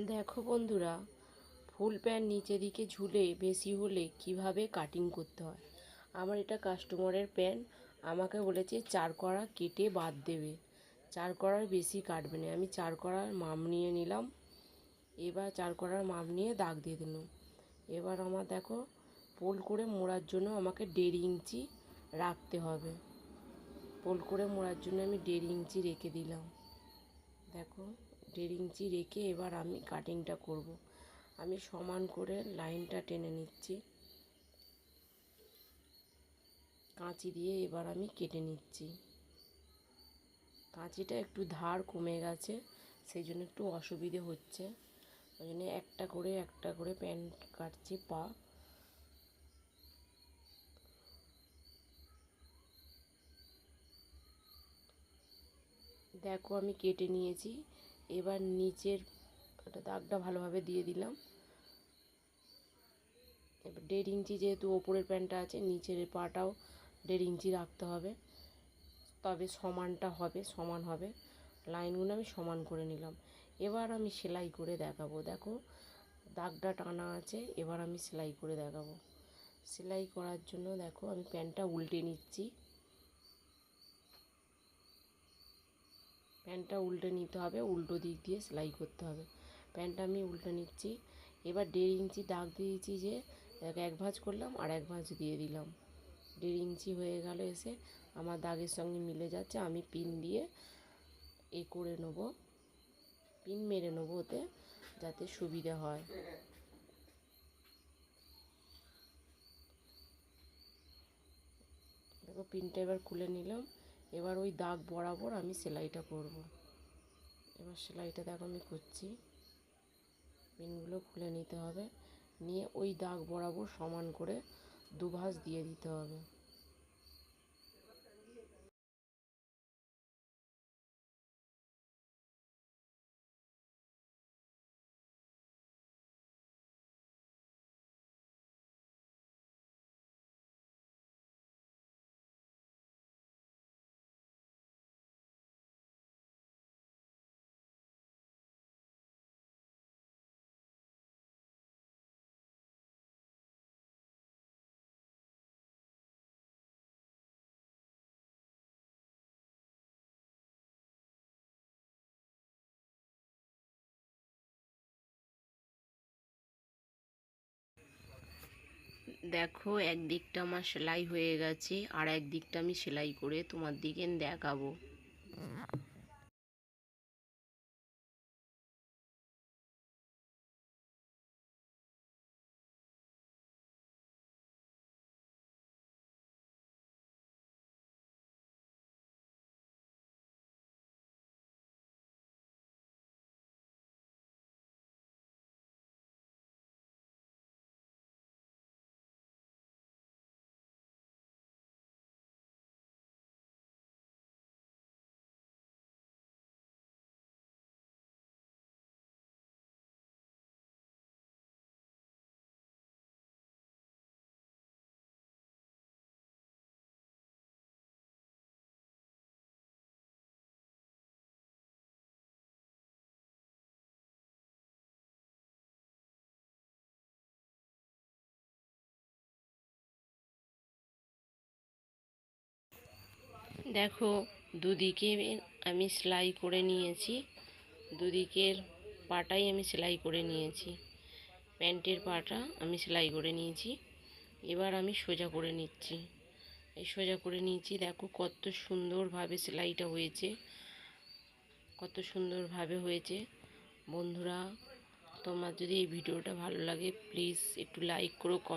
দেখো বন্ধুরা, full pant নিচে দিকে ঝুলে বেশি হলে কিভাবে কাটিং করতে হয়। আমার এটা কাস্টমারের প্যান্ট, আমাকে বলেছে 4 কড়া কেটে বাদ দেবে, 4 কড়ার বেশি কাটবে না। আমি 4 কড়ার মাপ নিয়ে নিলাম। এবার 4 কড়ার মাপ নিয়ে দাগ দিয়ে দিলাম। এবার আমার দেখো, পোল করে মোড়ার জন্য আমাকে 1.5 ইঞ্চি রাখতে হবে। পোল করে মোড়ার জন্য আমি 1.5 ইঞ্চি রেখে দিলাম। দেখো, 1.5 ইঞ্চি রেখে এবার আমি কাটিংটা করব। আমি সমান করে লাইনটা টেনে নিচ্ছি কাঁচি দিয়ে। এবার আমি কেটে নিচ্ছি। কাঁচিটা একটু ধার কমে গেছে, সেই জন্য একটু অসুবিধে হচ্ছে। ওই জন্য একটা করে প্যান্ট কাটছি পা। দেখো, আমি কেটে নিয়েছি। এবার নিচের দাগটা ভালোভাবে দিয়ে দিলাম। এবার 1.5 ইঞ্চি, যেহেতু ওপরের প্যান্টটা আছে, নিচের পাটাও 1.5 ইঞ্চি রাখতে হবে, তবে সমান হবে। লাইনগুলো আমি সমান করে নিলাম। এবার আমি সেলাই করে দেখাবো। দেখো, দাগটা টানা আছে, এবার আমি সেলাই করে দেখাবো। সেলাই করার জন্য দেখো, আমি প্যান্টটা উল্টে নিচ্ছি। প্যান্টটা উল্টে নিতে হবে, উল্টো দিক দিয়ে সেলাই করতে হবে। প্যান্টটা আমি উল্টে নিচ্ছি। এবার 1.5 ইঞ্চি দাগ দিয়েছি, যে এক ভাঁজ করলাম আর এক ভাঁজ দিয়ে দিলাম। 1.5 ইঞ্চি হয়ে গেল, এসে আমার দাগের সঙ্গে মিলে যাচ্ছে। আমি পিন দিয়ে করে নেব, পিন মেরে নেব ওতে, যাতে সুবিধা হয়। দেখো, পিনটা এবার খুলে নিলাম। এবার ওই দাগ বরাবর আমি সেলাইটা করব। এবার সেলাইটা দেখো আমি করছি। পিনগুলো খুলে নিতে হবে, নিয়ে ওই দাগ বরাবর সমান করে 2 ভাঁজ দিয়ে দিতে হবে। দেখো, একদিকটা আমার সেলাই হয়ে গেছে, আর একদিকটা আমি সেলাই করে তোমার দিকে দেখাবো। দেখো, দুদিকে আমি সেলাই করে নিয়েছি। দুদিকের পাটাই আমি সেলাই করে নিয়েছি। প্যান্টের পাটা আমি সেলাই করে নিয়েছি। এবার আমি সোজা করে নিচ্ছি। এই সোজা করে নিয়েছি। দেখো, কত সুন্দরভাবে সেলাইটা হয়েছে, কত সুন্দরভাবে হয়েছে। বন্ধুরা, তোমার যদি এই ভিডিওটা ভালো লাগে, প্লিজ একটু লাইক করো, কমেন্ট